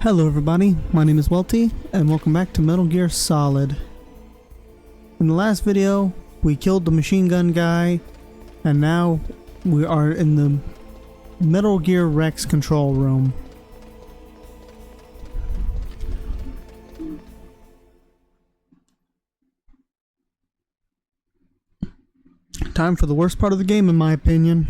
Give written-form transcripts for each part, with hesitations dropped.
Hello everybody, my name is Welty, and welcome back to Metal Gear Solid. In the last video, we killed the machine gun guy, and now we are in the Metal Gear Rex control room. Time for the worst part of the game, in my opinion.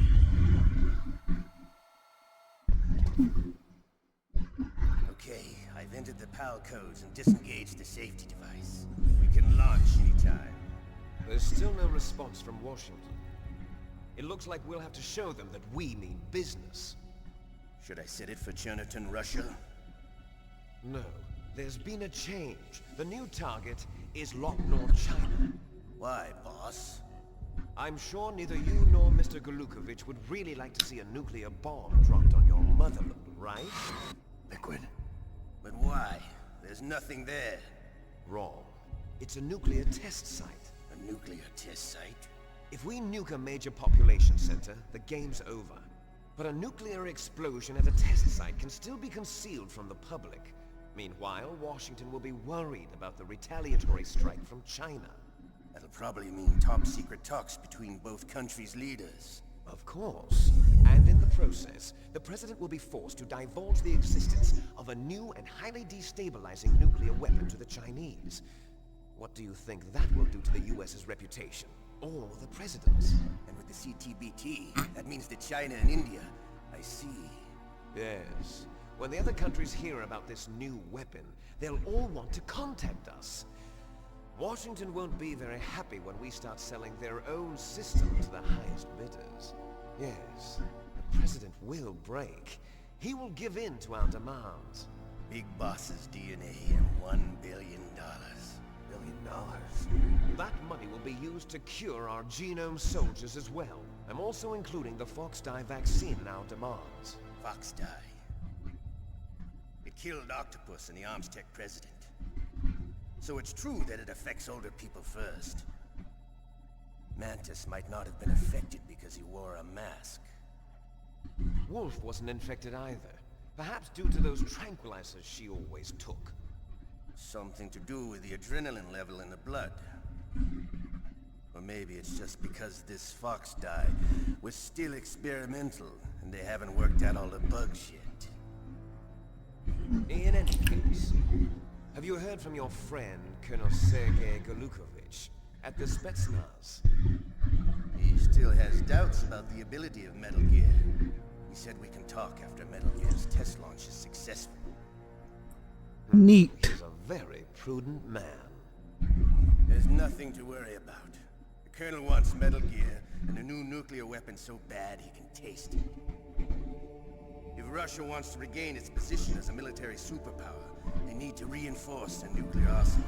Okay, I've entered the PAL codes and disengaged the safety device. We can launch anytime. There's still no response from Washington. It looks like we'll have to show them that we mean business. Should I set it for Jonathan, Russia? No, there's been a change. The new target is Locknor, China. Why, boss? I'm sure neither you nor Mr. Galukovich would really like to see a nuclear bomb dropped on your motherland, right? Liquid. But why? There's nothing there. Wrong. It's a nuclear test site. A nuclear test site? If we nuke a major population center, the game's over. But a nuclear explosion at a test site can still be concealed from the public. Meanwhile, Washington will be worried about the retaliatory strike from China. That'll probably mean top-secret talks between both countries' leaders. Of course. And in the process, the President will be forced to divulge the existence of a new and highly destabilizing nuclear weapon to the Chinese. What do you think that will do to the US's reputation? Or the President's? And with the CTBT, that means that China and India. I see. Yes. When the other countries hear about this new weapon, they'll all want to contact us. Washington won't be very happy when we start selling their own system to the highest bidders. Yes, the President will break. He will give in to our demands. Big Boss's DNA and $1 billion. $1 billion? That money will be used to cure our genome soldiers as well. I'm also including the Fox-Die vaccine in our demands. Fox-Die. It killed Octopus and the Armstech president. So it's true that it affects older people first. Mantis might not have been affected because he wore a mask. Wolf wasn't infected either. Perhaps due to those tranquilizers she always took. Something to do with the adrenaline level in the blood. Or maybe it's just because this Fox-Die was still experimental and they haven't worked out all the bugs yet. In any case, have you heard from your friend, Colonel Sergei Galukovich, at the Spetsnaz? He still has doubts about the ability of Metal Gear. He said we can talk after Metal Gear's test launch is successful. Neat. He's a very prudent man. There's nothing to worry about. The Colonel wants Metal Gear and a new nuclear weapon so bad he can taste it. If Russia wants to regain its position as a military superpower, they need to reinforce their nuclear arsenal.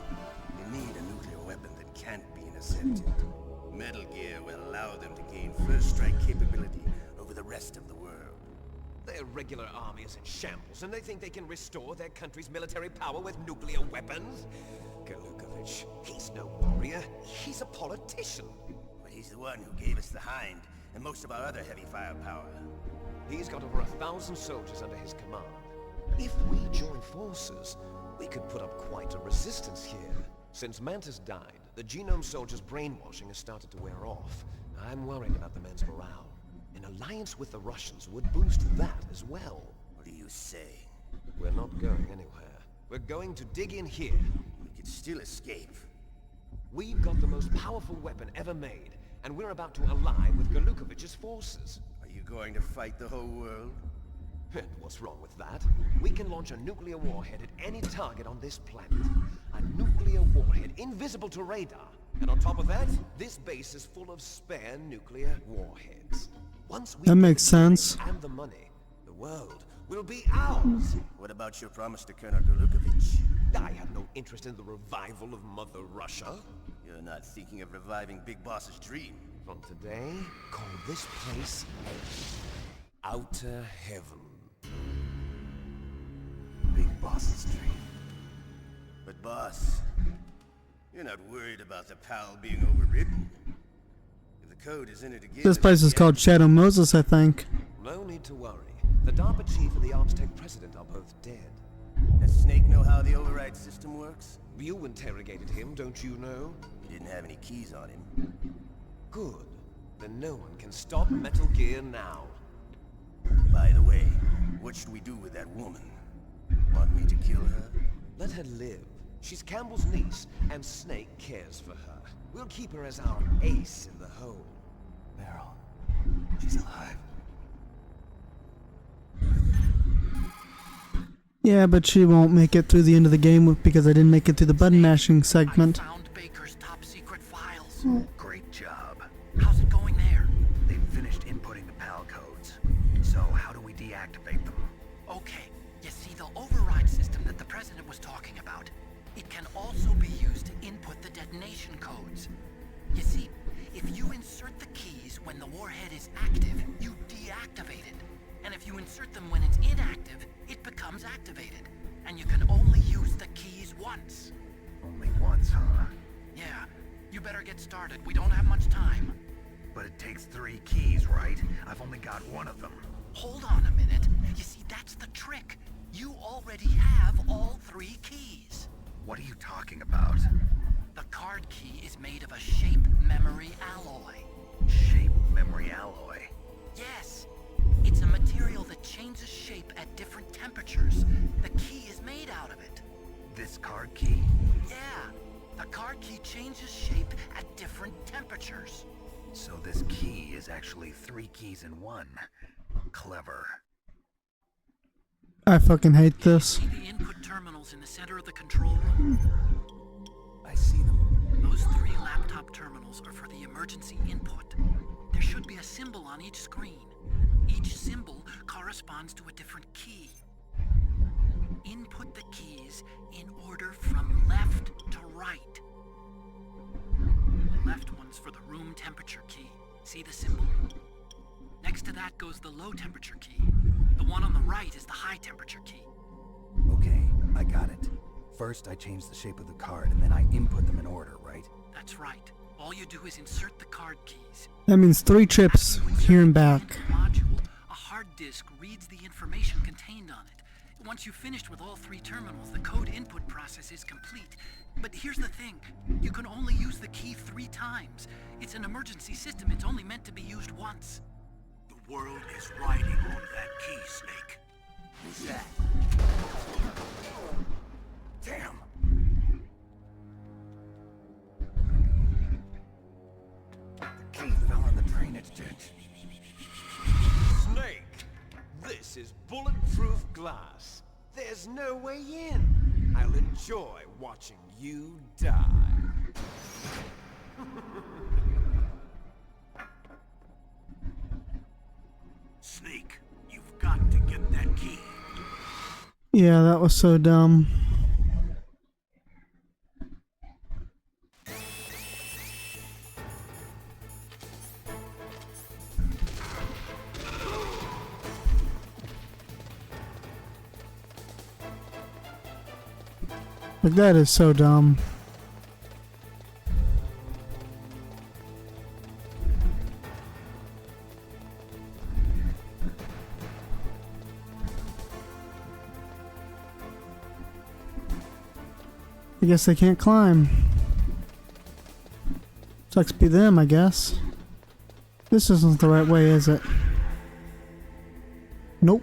They need a nuclear weapon that can't be intercepted. Metal Gear will allow them to gain first strike capability over the rest of the world. Their regular army is in shambles, and they think they can restore their country's military power with nuclear weapons? Galukovich, he's no warrior. He's a politician. But he's the one who gave us the Hind and most of our other heavy firepower. He's got over 1,000 soldiers under his command. If we join forces, we could put up quite a resistance here. Since Mantis died, the genome soldiers' brainwashing has started to wear off. I'm worried about the men's morale. An alliance with the Russians would boost that as well. What do you say? We're not going anywhere. We're going to dig in here. We could still escape. We've got the most powerful weapon ever made, and we're about to ally with Galukovich's forces. Are you going to fight the whole world? And what's wrong with that? We can launch a nuclear warhead at any target on this planet. A nuclear warhead invisible to radar. And on top of that, this base is full of spare nuclear warheads. Once we That makes sense. and the money, the world will be ours. What about your promise to Colonel Galukovich? I have no interest in the revival of Mother Russia. You're not thinking of reviving Big Boss's dream. From today, call this place Outer Heaven. Big Boss's dream. But boss, you're not worried about the PAL being overridden. If the code is in it again... This place is called Shadow Moses, I think. No need to worry. The DARPA chief and the Armstech president are both dead. Does Snake know how the override system works? You interrogated him, don't you know? He didn't have any keys on him. Good. Then no one can stop Metal Gear now. By the way, what should we do with that woman? Want me to kill her? Let her live. She's Campbell's niece, and Snake cares for her. We'll keep her as our ace in the hole. Meryl, she's alive. Yeah, but she won't make it through the end of the game because I didn't make it through the button mashing segment. I found Baker's top secret files. Great job. How's it going there? They've finished inputting the PAL codes. So how do we deactivate them? Okay, you see the override system that the president was talking about. It can also be used to input the detonation codes. You see, if you insert the keys when the warhead is active, you deactivate it. And if you insert them when it's inactive, it becomes activated. And you can only use the keys once. Only once, huh? Yeah, you better get started. We don't have much time. But it takes 3 keys, right? I've only got one of them. Hold on a minute. You see, that's the trick. You already have all 3 keys. What are you talking about? The card key is made of a shape memory alloy. Shape memory alloy. Yes. It's a material that changes shape at different temperatures. The key is made out of it. This card key? Yeah. The card key changes shape at different temperatures. So this key is actually 3 keys in one. Clever. I fucking hate this. See the input terminals in the center of the control room? I see them. Those 3 laptop terminals are for the emergency input. There should be a symbol on each screen. Each symbol corresponds to a different key. Input the keys in order from left to right. The left one's for the room temperature key. See the symbol? Next to that goes the low temperature key. The one on the right is the high temperature key. Okay, I got it. First, I change the shape of the card, and then I input them in order, right? That's right. All you do is insert the card keys. That means 3 trips here and back. Module, a hard disk reads the information contained on it. Once you've finished with all 3 terminals, the code input process is complete. But here's the thing. You can only use the key 3 times. It's an emergency system. It's only meant to be used once. The world is riding on that key, Snake. Who's that? Damn! The key fell in the drainage ditch. Snake! This is bulletproof glass. There's no way in. I'll enjoy watching you die. Snake, you've got to get that key. Yeah, that was so dumb. Like, that is so dumb. I guess they can't climb. Sucks to be them, I guess. This isn't the right way, is it? Nope.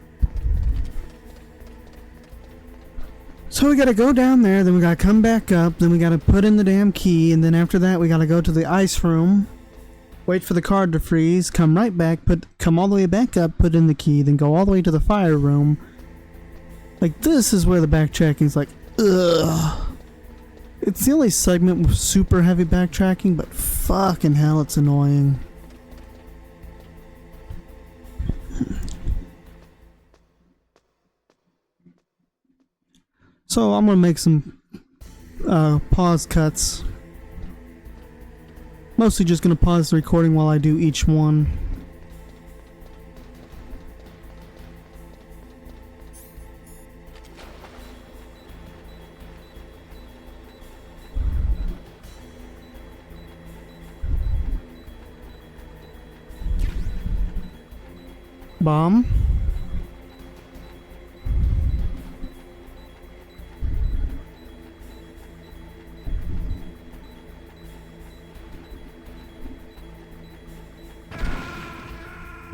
So we gotta go down there, then we gotta come back up, then we gotta put in the damn key, and then after that we gotta go to the ice room, wait for the card to freeze, come right back, come all the way back up, put in the key, then go all the way to the fire room. Like, this is where the backtracking is like, ugh. It's the only segment with super heavy backtracking, but fucking hell, it's annoying. So I'm gonna make some pause cuts. Mostly just gonna pause the recording while I do each one. Bomb.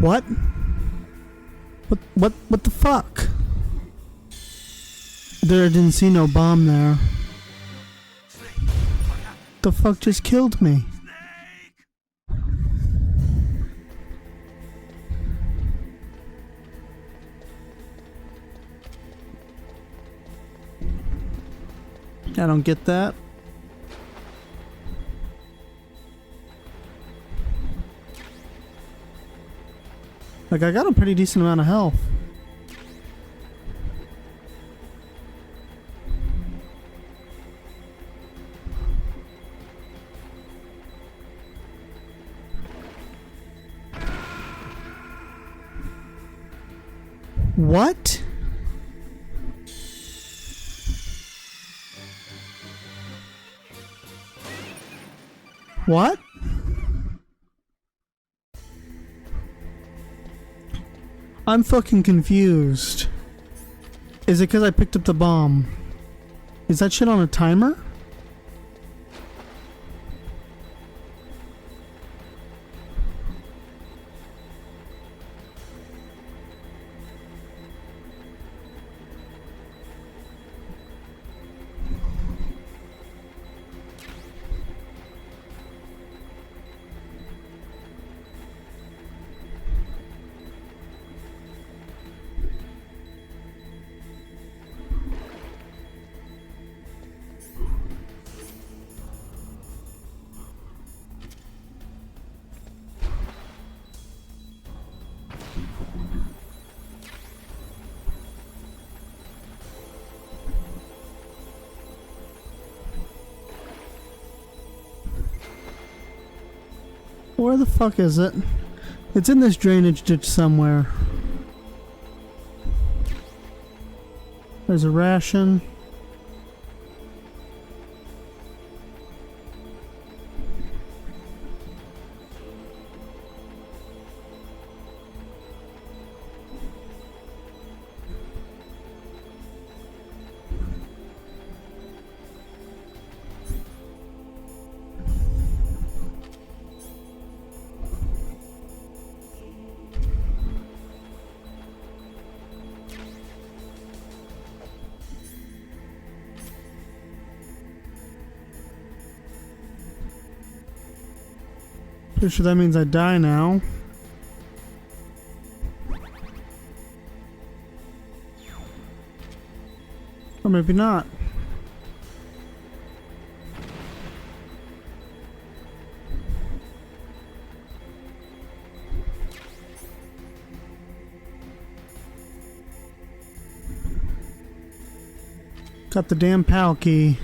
What? What the fuck? There, I didn't see no bomb there. The fuck just killed me? I don't get that. Like, I got a pretty decent amount of health. What? What? I'm fucking confused. Is it because I picked up the bomb? Is that shit on a timer? Where the fuck is it? It's in this drainage ditch somewhere. There's a ration. Pretty sure that means I die now. Or maybe not. Got the damn PAL key.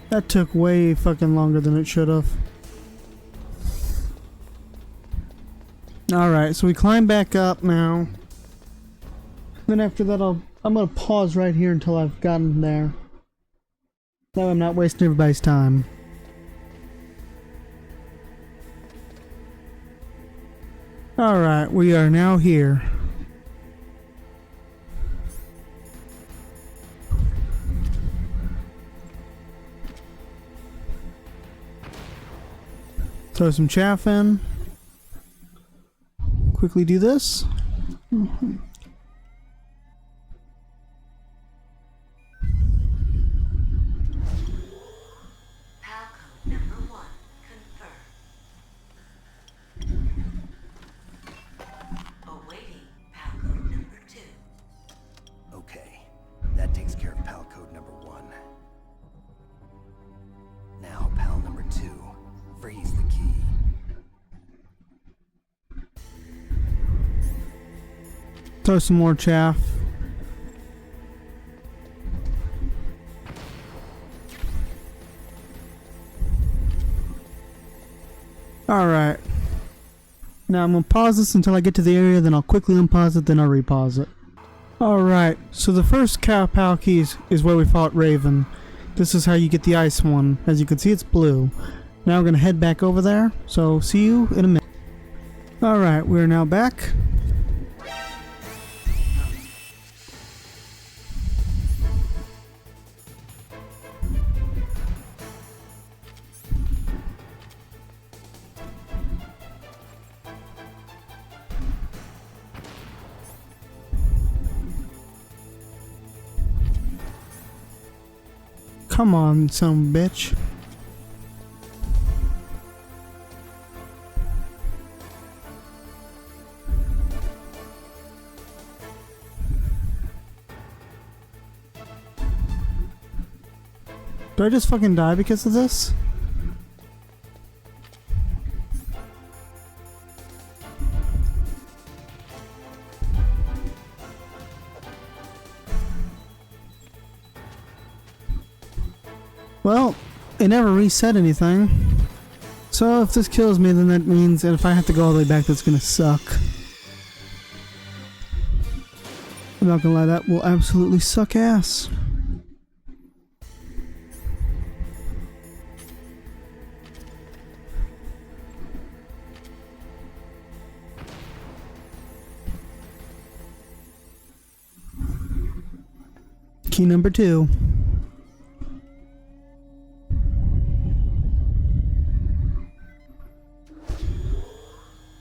That took way fucking longer than it should have. Alright, so we climb back up now. Then after that I'm gonna pause right here until I've gotten there. That way I'm not wasting everybody's time. Alright, we are now here. Throw some chaff in. Quickly do this. PAL code number 1 confirmed. Awaiting PAL code number 2. Okay, that takes care of PAL code number 1. Now PAL number 2. Freeze the key. Throw some more chaff. Alright. Now I'm going to pause this until I get to the area, then I'll quickly unpause it, then I'll repause it. Alright, so the first PAL key is where we fought Raven. This is how you get the ice one. As you can see, it's blue. Now we're going to head back over there, so see you in a minute. Alright, we're now back. come on, son of a bitch. Do I just fucking die because of this? Well, it never reset anything. So if this kills me, then that means that if I have to go all the way back, that's gonna suck. I'm not gonna lie, that will absolutely suck ass. Key number 2.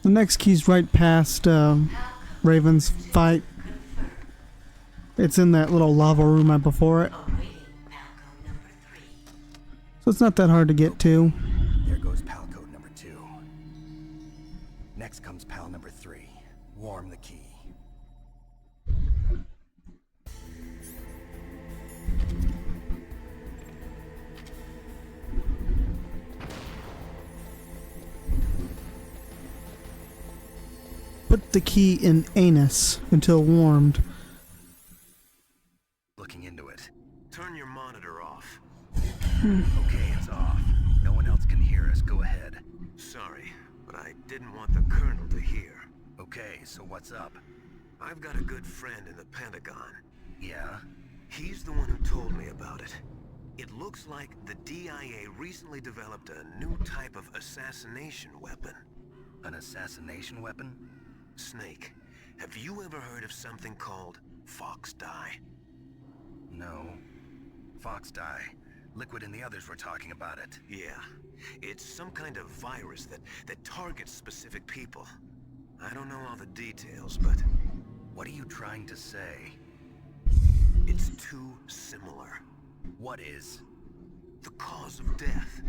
The next key's right past Raven's fight. It's in that little lava room right before it. So it's not that hard to get to. There goes pal code number 2. Next comes pal number 3. Warm the key. Put the key in anus until warmed. Looking into it. Turn your monitor off. Okay, it's off. No one else can hear us. Go ahead. Sorry, but I didn't want the Colonel to hear. Okay, so what's up? I've got a good friend in the Pentagon. Yeah? He's the one who told me about it. It looks like the DIA recently developed a new type of assassination weapon. An assassination weapon? Snake, have you ever heard of something called Fox Dye? No. Fox dye. Liquid and the others were talking about it. Yeah. It's some kind of virus that targets specific people. I don't know all the details, but... What are you trying to say? it's too similar. What is? The cause of death.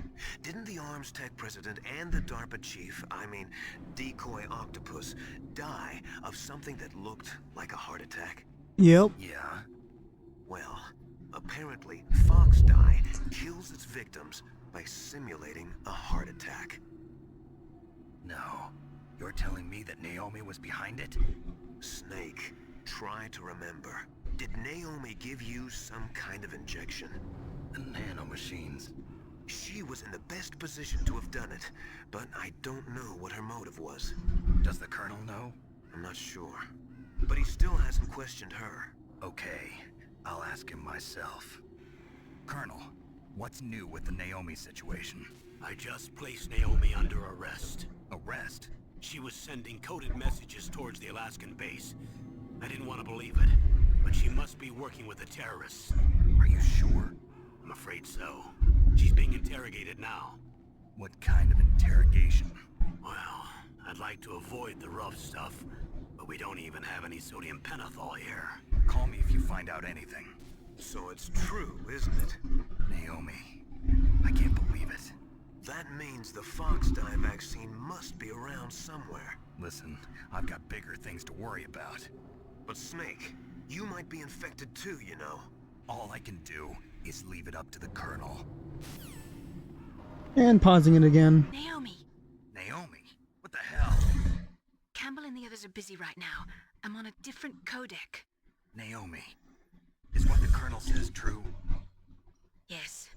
Didn't the Arms Tech president and the DARPA chief, I mean, Decoy Octopus, die of something that looked like a heart attack? Yep. Yeah? Well, apparently, Fox Dye kills its victims by simulating a heart attack. No. You're telling me that Naomi was behind it? Snake, try to remember. Did Naomi give you some kind of injection? The nanomachines. She was in the best position to have done it, but I don't know what her motive was. Does the Colonel know? I'm not sure. But he still hasn't questioned her. Okay, I'll ask him myself. Colonel, what's new with the Naomi situation? I just placed Naomi under arrest. Arrest? She was sending coded messages towards the Alaskan base. I didn't want to believe it, but she must be working with the terrorists. Are you sure? I'm afraid so. She's being interrogated now. What kind of interrogation? Well, I'd like to avoid the rough stuff, but we don't even have any sodium pentothal here. Call me if you find out anything. So it's true, isn't it? Naomi, I can't believe it. That means the Fox Dye vaccine must be around somewhere. Listen, I've got bigger things to worry about. But Snake, you might be infected too, you know. All I can do is leave it up to the Colonel. And pausing it again. Naomi, Naomi, what the hell? Campbell and the others are busy right now. I'm on a different codec. Naomi, is what the Colonel says true? Yes,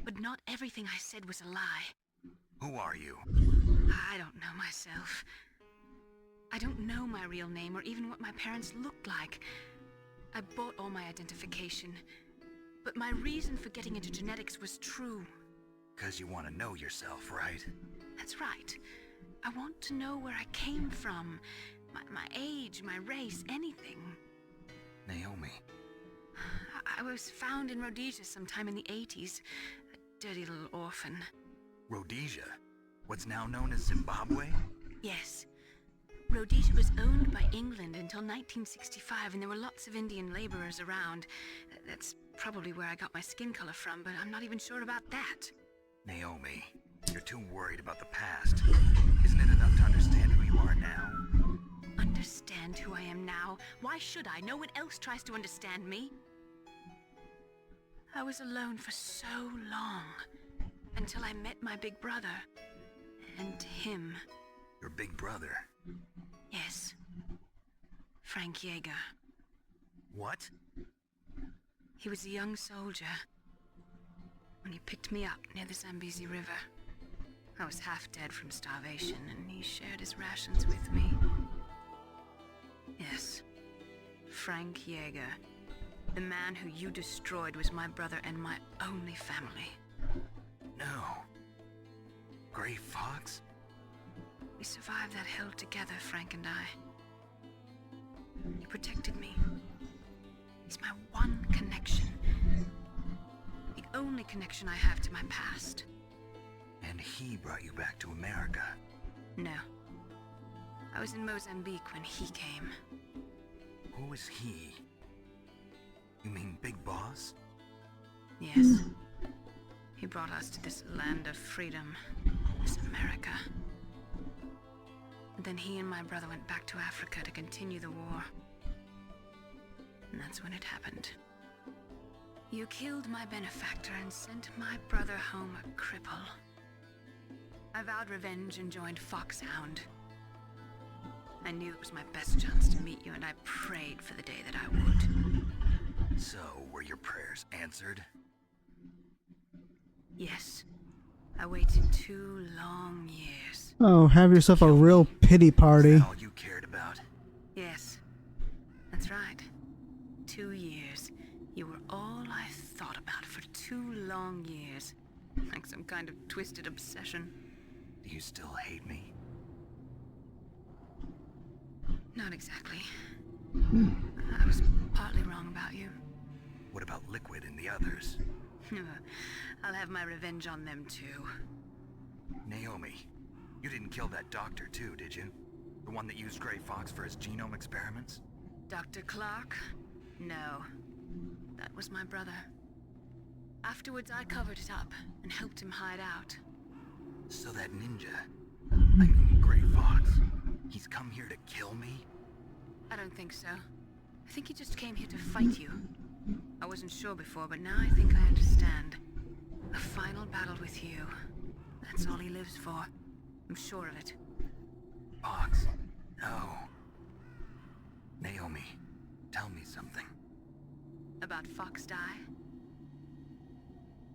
but not everything I said was a lie. Who are you? I don't know myself. I don't know my real name or even what my parents looked like. I bought all my identification. But my reason for getting into genetics was true. 'Cause you want to know yourself, right? That's right. I want to know where I came from. My age, my race, anything. Naomi. I was found in Rhodesia sometime in the 80s. A dirty little orphan. Rhodesia? What's now known as Zimbabwe? Yes. Rhodesia was owned by England until 1965, and there were lots of Indian laborers around. That's probably where I got my skin color from, but I'm not even sure about that. Naomi, you're too worried about the past. Isn't it enough to understand who you are now? Understand who I am now? Why should I? No one else tries to understand me. I was alone for so long, until I met my big brother. And him. Your big brother? Yes. Frank Yeager. What? He was a young soldier when he picked me up near the Zambezi River. I was half dead from starvation, and he shared his rations with me. Yes, Frank Yeager. The man who you destroyed was my brother and my only family. No. Gray Fox? We survived that hell together, Frank and I. He protected me. He's my one connection. The only connection I have to my past. And he brought you back to America? No. I was in Mozambique when he came. Who was he? You mean Big Boss? Yes. He brought us to this land of freedom, this America. And then he and my brother went back to Africa to continue the war. And that's when it happened. You killed my benefactor and sent my brother home a cripple. I vowed revenge and joined Foxhound. I knew it was my best chance to meet you, and I prayed for the day that I would. So, were your prayers answered? Yes. I waited 2 long years. Oh, have yourself a real pity party. Is that all you cared about? Yes. That's right. 2 years. You were all I thought about for 2 long years. Like some kind of twisted obsession. Do you still hate me? Not exactly. I was partly wrong about you. What about Liquid and the others? I'll have my revenge on them too. Naomi, you didn't kill that doctor too, did you? The one that used Gray Fox for his genome experiments? Dr. Clark? No. That was my brother. Afterwards, I covered it up and helped him hide out. So that ninja, I mean Gray Fox, he's come here to kill me? I don't think so. I think he just came here to fight you. I wasn't sure before, but now I think I understand. A final battle with you. That's all he lives for. I'm sure of it. Fox, no. Naomi, tell me something. About Fox Die?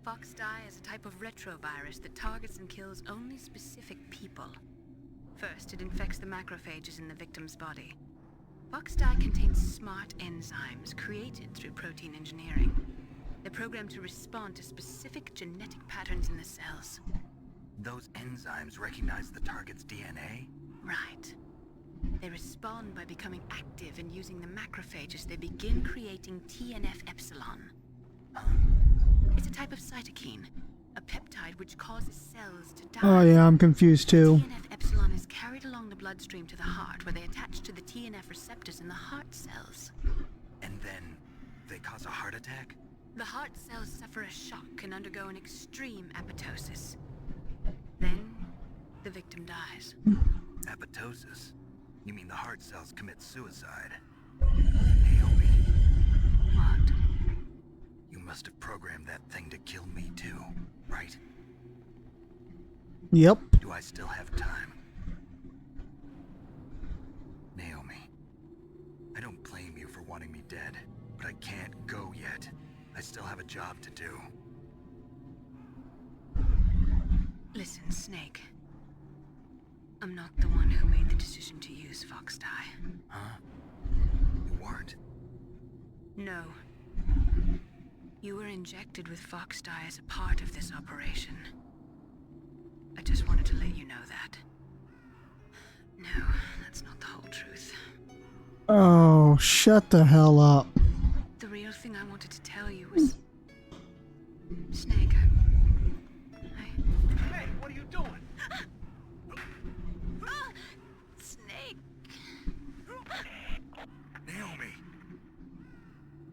Fox Die is a type of retrovirus that targets and kills only specific people. First, it infects the macrophages in the victim's body. Fox Die contains smart enzymes created through protein engineering. They're programmed to respond to specific genetic patterns in the cells. Those enzymes recognize the target's DNA? Right. They respond by becoming active and using the macrophages. They begin creating TNF-epsilon. It's a type of cytokine, a peptide which causes cells to die. Oh yeah, I'm confused too. TNF-epsilon is carried along the bloodstream to the heart, where they attach to the TNF receptors in the heart cells. And then they cause a heart attack? The heart cells suffer a shock and undergo an extreme apoptosis. Then, the victim dies. Apoptosis? You mean the heart cells commit suicide? Naomi, What? you must have programmed that thing to kill me too, right? Yep. Do I still have time? Naomi, I don't blame you for wanting me dead, but I can't go yet. I still have a job to do. Listen, Snake. I'm not the one who made the decision to use Fox Die. Huh? You weren't? No. You were injected with Fox Die as a part of this operation. I just wanted to let you know that. No, that's not the whole truth. Oh, shut the hell up. The real thing I wanted to tell you was... Snake, Hey, what are you doing? Snake! Naomi!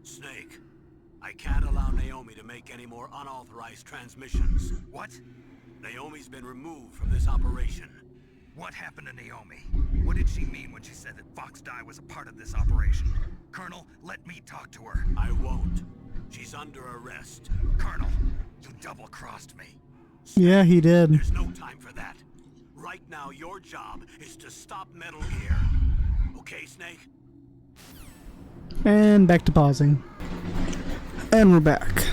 Snake, I I can't allow Naomi to make any more unauthorized transmissions. What? Naomi's been removed from this operation. What happened to Naomi? What did she mean when she said that Fox Die was a part of this operation? Colonel, let me talk to her. I won't. She's under arrest. Colonel, you double-crossed me. Yeah, he did. There's no time for that. Right now, your job is to stop Metal Gear. Okay, Snake? And back to pausing. And we're back.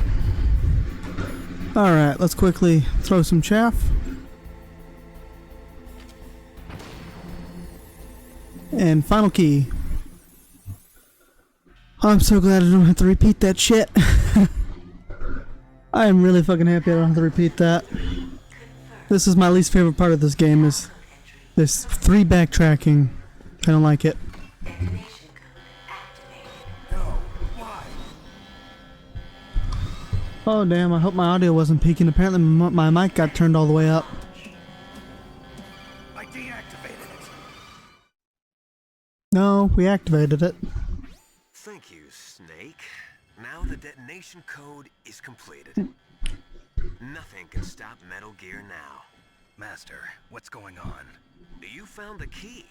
Alright, let's quickly throw some chaff. And final key. I'm so glad I don't have to repeat that shit. I am really fucking happy I don't have to repeat that. This is my least favorite part of this game, is this 3 backtracking. I don't like it. Oh damn, I hope my audio wasn't peaking. Apparently my mic got turned all the way up. I deactivated it. No, we activated it. Thank you, Snake. Now the detonation code is completed. Nothing can stop Metal Gear now. Master, what's going on? You found the key,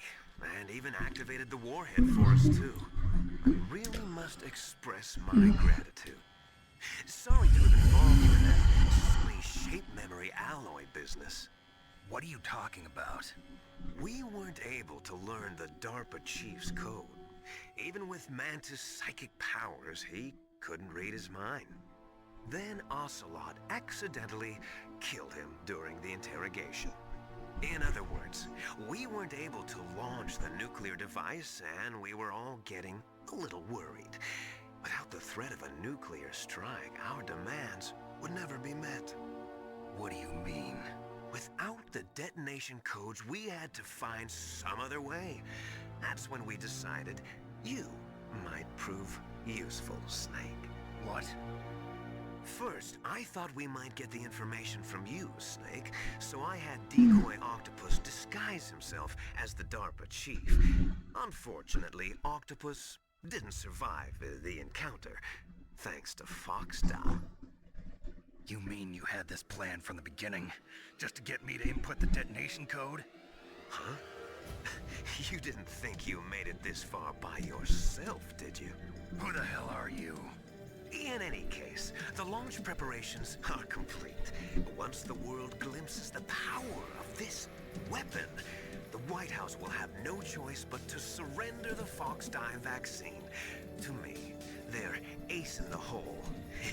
and even activated the warhead for us, too. I really must express my gratitude. Sorry to have involved you in that silly shape memory alloy business. What are you talking about? We weren't able to learn the DARPA chief's code. Even with Mantis' psychic powers, he couldn't read his mind. Then Ocelot accidentally killed him during the interrogation. In other words, we weren't able to launch the nuclear device, and we were all getting a little worried. Without the threat of a nuclear strike, our demands would never be met. What do you mean? Without the detonation codes, we had to find some other way. That's when we decided you might prove useful, Snake. What? First, I thought we might get the information from you, Snake, so I had Decoy Octopus disguise himself as the DARPA chief. Unfortunately, Octopus didn't survive the encounter, thanks to Fox Die. You mean you had this plan from the beginning, just to get me to input the detonation code? Huh? You didn't think you made it this far by yourself, did you? Who the hell are you? In any case, the launch preparations are complete. Once the world glimpses the power of this weapon, the White House will have no choice but to surrender the Fox Die vaccine to me. Their ace in the hole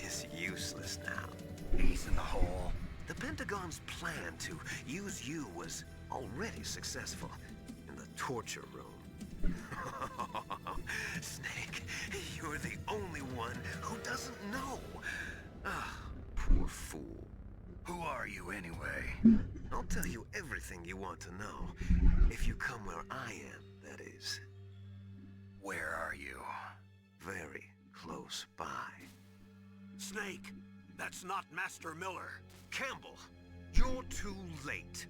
is useless now. Ace in the hole? The Pentagon's plan to use you was already successful in the torture room. Snake, you're the only one who doesn't know. Ah, poor fool. Who are you anyway? I'll tell you everything you want to know. If you come where I am, that is. Where are you? Very close by. Snake, that's not Master Miller. Campbell, you're too late.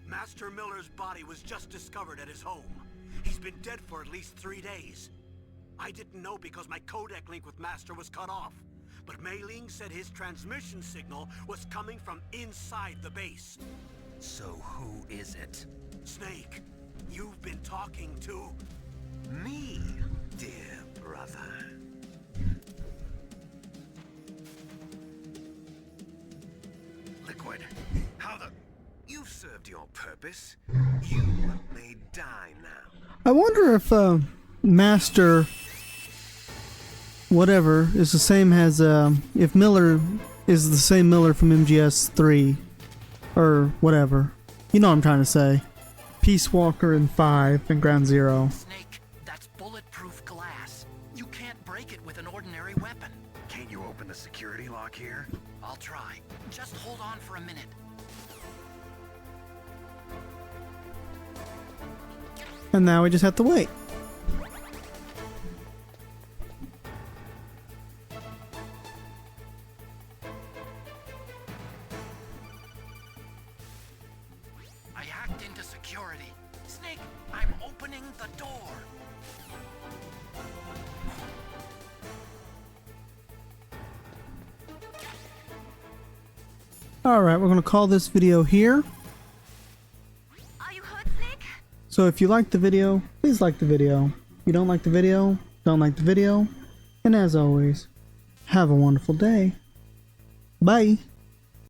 Master Miller's body was just discovered at his home. He's been dead for at least 3 days. I didn't know because my codec link with Master was cut off. But Mei Ling said his transmission signal was coming from inside the base. So who is it? Snake, you've been talking to... Me, dear brother. Liquid, how the... You've served your purpose. You may die now. I wonder if Master whatever is the same as if Miller is the same Miller from MGS 3 or whatever. You know what I'm trying to say. Peace Walker in 5 and Ground Zero. Snake, that's bulletproof glass. You can't break it with an ordinary weapon. Can't you open the security lock here? I'll try. Just hold on for a minute. And now we just have to wait. I hacked into security. Snake, I'm opening the door. Alright, we're going to call this video here. Are you hurt, Snake? So if you liked the video, please like the video. If you don't like the video, don't like the video. And as always, have a wonderful day. Bye.